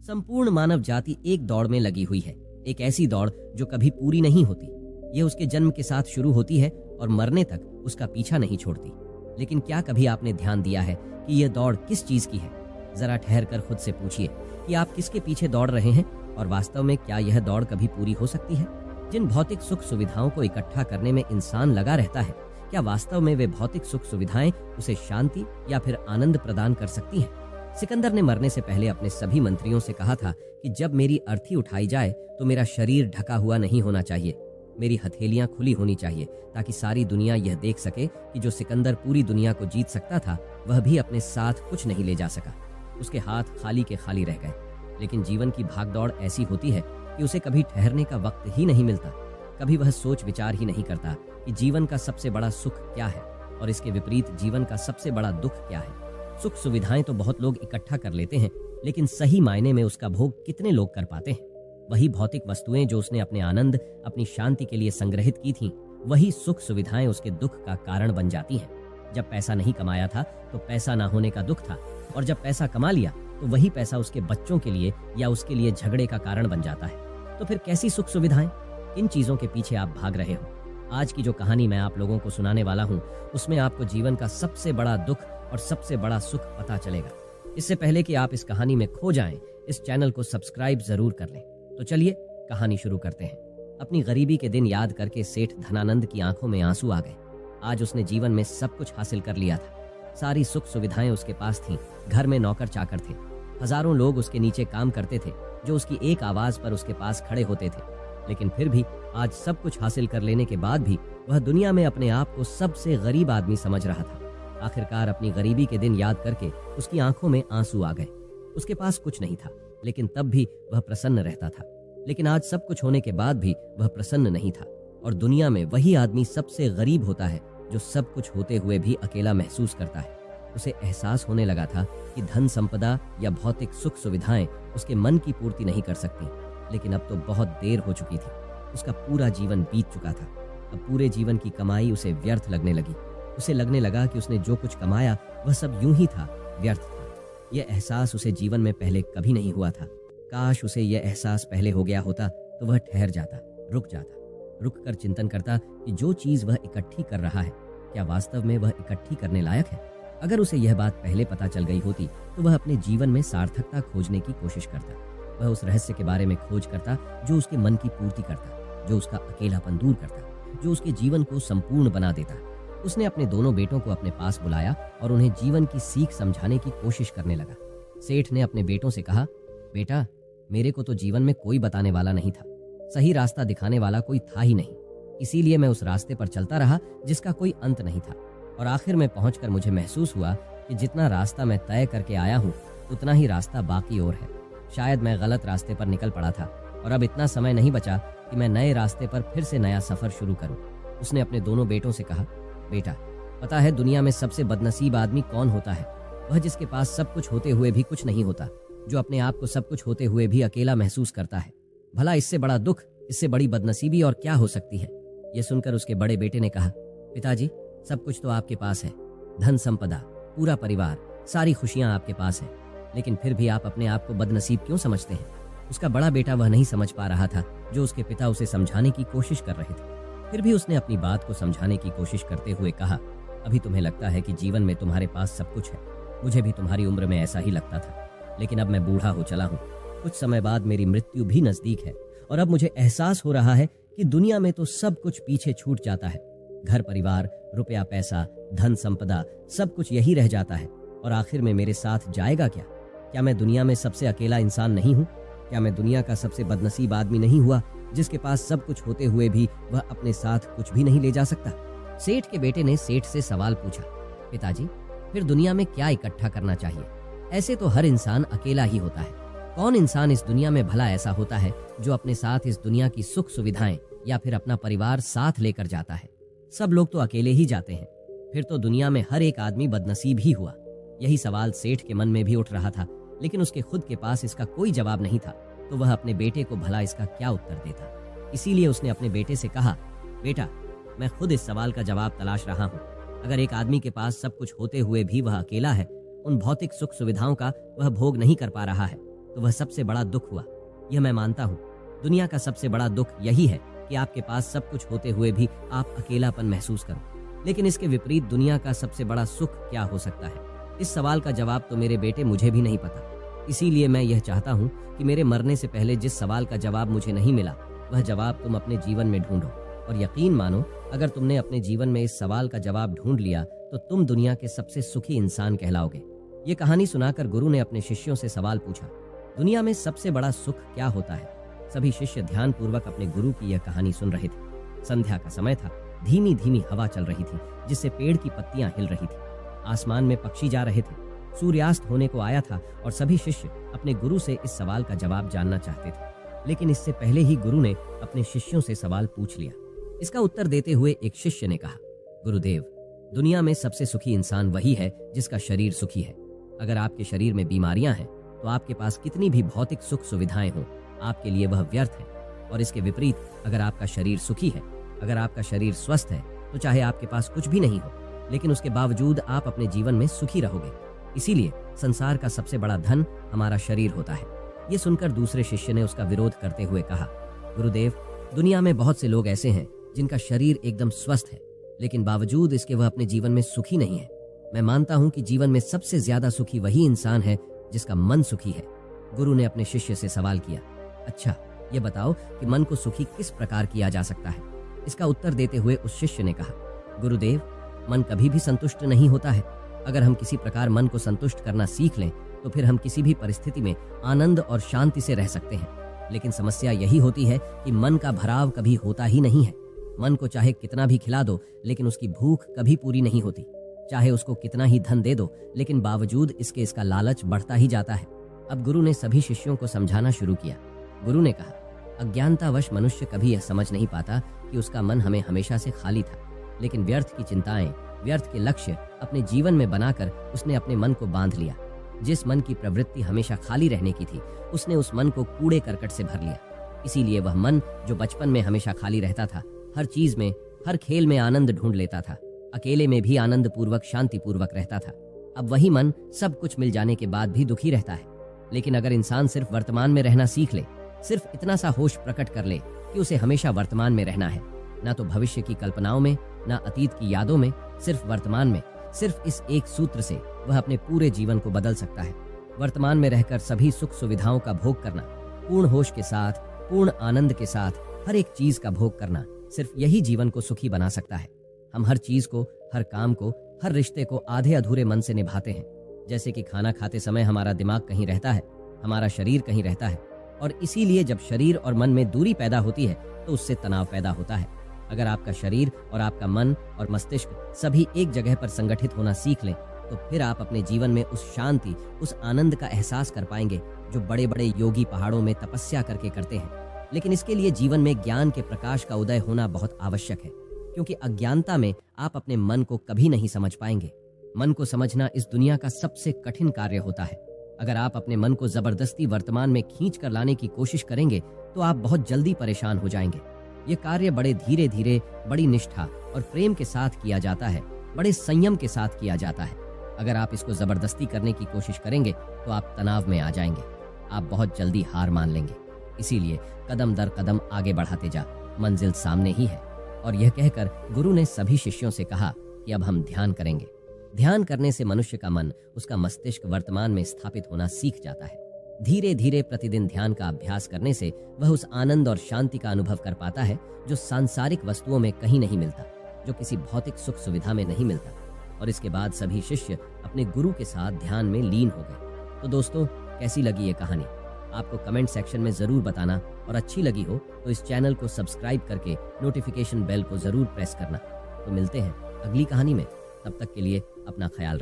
संपूर्ण मानव जाति एक दौड़ में लगी हुई है, एक ऐसी दौड़ जो कभी पूरी नहीं होती। यह उसके जन्म के साथ शुरू होती है और मरने तक उसका पीछा नहीं छोड़ती। लेकिन क्या कभी आपने ध्यान दिया है कि यह दौड़ किस चीज की है? जरा ठहर कर खुद से पूछिए कि आप किसके पीछे दौड़ रहे हैं और वास्तव में क्या यह दौड़ कभी पूरी हो सकती है? जिन भौतिक सुख सुविधाओं को इकट्ठा करने में इंसान लगा रहता है, क्या वास्तव में वे भौतिक सुख सुविधाएं उसे शांति या फिर आनंद प्रदान कर सकती हैं? सिकंदर ने मरने से पहले अपने सभी मंत्रियों से कहा था कि जब मेरी अर्थी उठाई जाए तो मेरा शरीर ढका हुआ नहीं होना चाहिए, मेरी हथेलियां खुली होनी चाहिए, ताकि सारी दुनिया यह देख सके कि जो सिकंदर पूरी दुनिया को जीत सकता था वह भी अपने साथ कुछ नहीं ले जा सका। उसके हाथ खाली के खाली रह गए। लेकिन जीवन की भागदौड़ ऐसी होती है कि उसे कभी ठहरने का वक्त ही नहीं मिलता। कभी वह सोच विचार ही नहीं करता कि जीवन का सबसे बड़ा सुख क्या है और इसके विपरीत जीवन का सबसे बड़ा दुख क्या है। सुख सुविधाएं तो बहुत लोग इकट्ठा कर लेते हैं, लेकिन सही मायने में उसका भोग कितने लोग कर पाते हैं? वही भौतिक वस्तुएं जो उसने अपने आनंद, अपनी शांति के लिए संग्रहित की थीं, वही सुख सुविधाएं उसके दुख का कारण बन जाती हैं। जब पैसा नहीं कमाया था तो पैसा ना होने का दुख था, और जब पैसा कमा लिया तो वही पैसा उसके बच्चों के लिए या उसके लिए झगड़े का कारण बन जाता है। तो फिर कैसी सुख सुविधाएं? किन चीजों के पीछे आप भाग रहे हो? आज की जो कहानी मैं आप लोगों को सुनाने वाला हूँ, उसमें आपको जीवन का सबसे बड़ा दुख और सबसे बड़ा सुख पता चलेगा। इससे पहले कि आप इस कहानी में खो जाएं, इस चैनल को सब्सक्राइब जरूर कर लें। तो चलिए कहानी शुरू करते हैं। अपनी गरीबी के दिन याद करके सेठ धनानंद की आंखों में आंसू आ गए। आज उसने जीवन में सब कुछ हासिल कर लिया था। सारी सुख सुविधाएं उसके पास थीं। घर में नौकर चाकर थे। हजारों लोग उसके नीचे काम करते थे, जो उसकी एक आवाज पर उसके पास खड़े होते थे। लेकिन फिर भी आज सब कुछ हासिल कर लेने के बाद भी वह दुनिया में अपने आप को सबसे गरीब आदमी समझ रहा था। आखिरकार अपनी गरीबी के दिन याद करके उसकी आंखों में आंसू आ गए। उसके पास कुछ नहीं था, लेकिन तब भी वह प्रसन्न रहता था। लेकिन आज सब कुछ होने के बाद भी वह प्रसन्न नहीं था। और दुनिया में वही आदमी सबसे गरीब होता है जो सब कुछ होते हुए भी अकेला महसूस करता है। उसे एहसास होने लगा था कि धन संपदा या भौतिक सुख सुविधाएं उसके मन की पूर्ति नहीं कर सकती। लेकिन अब तो बहुत देर हो चुकी थी। उसका पूरा जीवन बीत चुका था। अब पूरे जीवन की कमाई उसे व्यर्थ लगने लगी। उसे लगने लगा कि उसने जो कुछ कमाया वह सब यूं ही था, व्यर्थ था। यह एहसास उसे जीवन में पहले कभी नहीं हुआ था। काश उसे यह एहसास पहले हो गया होता तो वह ठहर जाता, रुक जाता, रुक कर चिंतन करता कि जो चीज वह इकट्ठी कर रहा है, क्या वास्तव में वह इकट्ठी करने लायक है? अगर उसे यह बात पहले पता चल गई होती तो वह अपने जीवन में सार्थकता खोजने की कोशिश करता। वह उस रहस्य के बारे में खोज करता जो उसके मन की पूर्ति करता, जो उसका अकेलापन दूर करता, जो उसके जीवन को संपूर्ण बना देता। उसने अपने दोनों बेटों को अपने पास बुलाया और उन्हें जीवन की सीख समझाने की कोशिश करने लगा। सेठ ने अपने बेटों से कहा, बेटा, मेरे को तो जीवन में कोई बताने वाला नहीं था, सही रास्ता दिखाने वाला कोई था ही नहीं। इसीलिए मैं उस रास्ते पर चलता रहा जिसका कोई अंत नहीं था। और आखिर में पहुंचकर मुझे महसूस हुआ कि जितना रास्ता मैं तय करके आया हूँ उतना ही रास्ता बाकी और है। शायद मैं गलत रास्ते पर निकल पड़ा था और अब इतना समय नहीं बचा कि मैं नए रास्ते पर फिर से नया सफर शुरू करूं। उसने अपने दोनों बेटों से कहा, बेटा, पता है दुनिया में सबसे बदनसीब आदमी कौन होता है? वह जिसके पास सब कुछ होते हुए भी कुछ नहीं होता, जो अपने आप को सब कुछ होते हुए भी अकेला महसूस करता है। भला इससे बड़ा दुख, इससे बड़ी बदनसीबी और क्या हो सकती है? यह सुनकर उसके बड़े बेटे ने कहा, पिताजी, सब कुछ तो आपके पास है, धन संपदा, पूरा परिवार, सारी खुशियां आपके पास है, लेकिन फिर भी आप अपने आप को बदनसीब क्यों समझते हैं? उसका बड़ा बेटा वह नहीं समझ पा रहा था जो उसके पिता उसे समझाने की कोशिश कर रहे थे। फिर भी उसने अपनी बात को समझाने की कोशिश करते हुए कहा, अभी तुम्हें लगता है कि जीवन में तुम्हारे पास सब कुछ है। मुझे भी तुम्हारी उम्र में ऐसा ही लगता था, लेकिन अब मैं बूढ़ा हो चला हूँ। कुछ समय बाद मेरी मृत्यु भी नजदीक है और अब मुझे एहसास हो रहा है कि दुनिया में तो सब कुछ पीछे छूट जाता है। घर परिवार, रुपया पैसा, धन संपदा, सब कुछ यही रह जाता है और आखिर में मेरे साथ जाएगा क्या? क्या मैं दुनिया में सबसे अकेला इंसान नहीं हूँ? क्या मैं दुनिया का सबसे बदनसीब आदमी नहीं हुआ जिसके पास सब कुछ होते हुए भी वह अपने साथ कुछ भी नहीं ले जा सकता? सेठ के बेटे ने सेठ से सवाल पूछा, पिताजी, फिर दुनिया में क्या इकट्ठा करना चाहिए? ऐसे तो हर इंसान अकेला ही होता है। कौन इंसान इस दुनिया में भला ऐसा होता है जो अपने साथ इस दुनिया की सुख सुविधाएं या फिर अपना परिवार साथ लेकर जाता है? सब लोग तो अकेले ही जाते हैं। फिर तो दुनिया में हर एक आदमी बदनसीब ही हुआ। यही सवाल सेठ के मन में भी उठ रहा था, लेकिन उसके खुद के पास इसका कोई जवाब नहीं था, तो वह अपने बेटे को भला इसका क्या उत्तर देता। इसीलिए उसने अपने बेटे से कहा, बेटा, मैं खुद इस सवाल का जवाब तलाश रहा हूँ। अगर एक आदमी के पास सब कुछ होते हुए भी वह अकेला है, उन भौतिक सुख सुविधाओं का वह भोग नहीं कर पा रहा है, तो वह सबसे बड़ा दुख हुआ। यह मैं मानता हूँ। दुनिया का सबसे बड़ा दुख यही है कि आपके पास सब कुछ होते हुए भी आप अकेलापन महसूस करो। लेकिन इसके विपरीत दुनिया का सबसे बड़ा सुख क्या हो सकता है? इस सवाल का जवाब तो मेरे बेटे मुझे भी नहीं पता। इसीलिए मैं यह चाहता हूँ कि मेरे मरने से पहले जिस सवाल का जवाब मुझे नहीं मिला, वह जवाब तुम अपने जीवन में ढूंढो। और यकीन मानो, अगर तुमने अपने जीवन में इस सवाल का जवाब ढूंढ लिया तो तुम दुनिया के सबसे सुखी इंसान कहलाओगे। ये कहानी सुनाकर गुरु ने अपने शिष्यों से सवाल पूछा, दुनिया में सबसे बड़ा सुख क्या होता है? सभी शिष्य ध्यानपूर्वक अपने गुरु की यह कहानी सुन रहे थे। संध्या का समय था। धीमी धीमी हवा चल रही थी, जिससे पेड़ की पत्तियां हिल रही थी। आसमान में पक्षी जा रहे थे। सूर्यास्त होने को आया था और सभी शिष्य अपने गुरु से इस सवाल का जवाब जानना चाहते थे। लेकिन इससे पहले ही गुरु ने अपने शिष्यों से सवाल पूछ लिया। इसका उत्तर देते हुए एक शिष्य ने कहा, गुरुदेव, दुनिया में सबसे सुखी इंसान वही है जिसका शरीर सुखी है। अगर आपके शरीर में बीमारियां हैं तो आपके पास कितनी भी भौतिक सुख सुविधाएं हों, आपके लिए वह व्यर्थ है। और इसके विपरीत, अगर आपका शरीर सुखी है, अगर आपका शरीर स्वस्थ है, तो चाहे आपके पास कुछ भी नहीं हो, लेकिन उसके बावजूद आप अपने जीवन में सुखी रहोगे। इसीलिए संसार का सबसे बड़ा धन हमारा शरीर होता है। ये सुनकर दूसरे शिष्य ने उसका विरोध करते हुए कहा, गुरुदेव, दुनिया में बहुत से लोग ऐसे हैं जिनका शरीर एकदम स्वस्थ है, लेकिन बावजूद इसके वह अपने जीवन में सुखी नहीं है। मैं मानता हूं कि जीवन में सबसे ज्यादा सुखी वही इंसान है जिसका मन सुखी है। गुरु ने अपने शिष्य से सवाल किया, अच्छा, ये बताओ कि मन को सुखी किस प्रकार किया जा सकता है? इसका उत्तर देते हुए उस शिष्य ने कहा, गुरुदेव, मन कभी भी संतुष्ट नहीं होता है। अगर हम किसी प्रकार मन को संतुष्ट करना सीख लें तो फिर हम किसी भी परिस्थिति में आनंद और शांति से रह सकते हैं। लेकिन समस्या यही होती है कि मन का भराव कभी होता ही नहीं है। मन को चाहे कितना भी खिला दो, लेकिन उसकी भूख कभी पूरी नहीं होती। चाहे उसको कितना ही धन दे दो, लेकिन बावजूद इसके इसका लालच बढ़ता ही जाता है। अब गुरु ने सभी शिष्यों को समझाना शुरू किया। गुरु ने कहा, अज्ञानतावश मनुष्य कभी यह समझ नहीं पाता कि उसका मन हमें हमेशा से खाली था, लेकिन व्यर्थ की चिंताएं, व्यर्थ के लक्ष्य अपने जीवन में बनाकर उसने अपने मन को बांध लिया। जिस मन की प्रवृत्ति हमेशा खाली रहने की थी, उसने उस मन को कूड़े करकट से भर लिया। इसीलिए वह मन जो बचपन में हमेशा खाली रहता था, हर चीज में, हर खेल में आनंद ढूंढ लेता था, अकेले में भी आनंद पूर्वक शांति पूर्वक रहता था, अब वही मन सब कुछ मिल जाने के बाद भी दुखी रहता है। लेकिन अगर इंसान सिर्फ वर्तमान में रहना सीख ले, सिर्फ इतना सा होश प्रकट कर ले कि उसे हमेशा वर्तमान में रहना है, ना तो भविष्य की कल्पनाओं में, ना अतीत की यादों में, सिर्फ वर्तमान में, सिर्फ इस एक सूत्र से वह अपने पूरे जीवन को बदल सकता है। वर्तमान में रहकर सभी सुख सुविधाओं का भोग करना, पूर्ण होश के साथ, पूर्ण आनंद के साथ हर एक चीज का भोग करना, सिर्फ यही जीवन को सुखी बना सकता है। हम हर चीज को, हर काम को, हर रिश्ते को आधे अधूरे मन से निभाते हैं। जैसे कि खाना खाते समय हमारा दिमाग कहीं रहता है, हमारा शरीर कहीं रहता है, और इसीलिए जब शरीर और मन में दूरी पैदा होती है तो उससे तनाव पैदा होता है। अगर आपका शरीर और आपका मन और मस्तिष्क सभी एक जगह पर संगठित होना सीख लें तो फिर आप अपने जीवन में उस शांति, उस आनंद का एहसास कर पाएंगे जो बड़े बड़े योगी पहाड़ों में तपस्या करके करते हैं। लेकिन इसके लिए जीवन में ज्ञान के प्रकाश का उदय होना बहुत आवश्यक है, क्योंकि अज्ञानता में आप अपने मन को कभी नहीं समझ पाएंगे। मन को समझना इस दुनिया का सबसे कठिन कार्य होता है। अगर आप अपने मन को जबरदस्ती वर्तमान में खींच कर लाने की कोशिश करेंगे तो आप बहुत जल्दी परेशान हो जाएंगे। ये कार्य बड़े धीरे धीरे, बड़ी निष्ठा और प्रेम के साथ किया जाता है, बड़े संयम के साथ किया जाता है। अगर आप इसको जबरदस्ती करने की कोशिश करेंगे तो आप तनाव में आ जाएंगे, आप बहुत जल्दी हार मान लेंगे। इसीलिए कदम दर कदम आगे बढ़ाते जा, मंजिल सामने ही है। और यह कहकर गुरु ने सभी शिष्यों से कहा कि अब हम ध्यान करेंगे। ध्यान करने से मनुष्य का मन, उसका मस्तिष्क वर्तमान में स्थापित होना सीख जाता है। धीरे धीरे प्रतिदिन ध्यान का अभ्यास करने से वह उस आनंद और शांति का अनुभव कर पाता है जो सांसारिक वस्तुओं में कहीं नहीं मिलता, जो किसी भौतिक सुख सुविधा में नहीं मिलता। और इसके बाद सभी शिष्य अपने गुरु के साथ ध्यान में लीन हो गए। तो दोस्तों, कैसी लगी ये कहानी? आपको कमेंट सेक्शन में जरूर बताना, और अच्छी लगी हो तो इस चैनल को सब्सक्राइब करके नोटिफिकेशन बेल को जरूर प्रेस करना। तो मिलते हैं अगली कहानी में, तब तक के लिए अपना ख्याल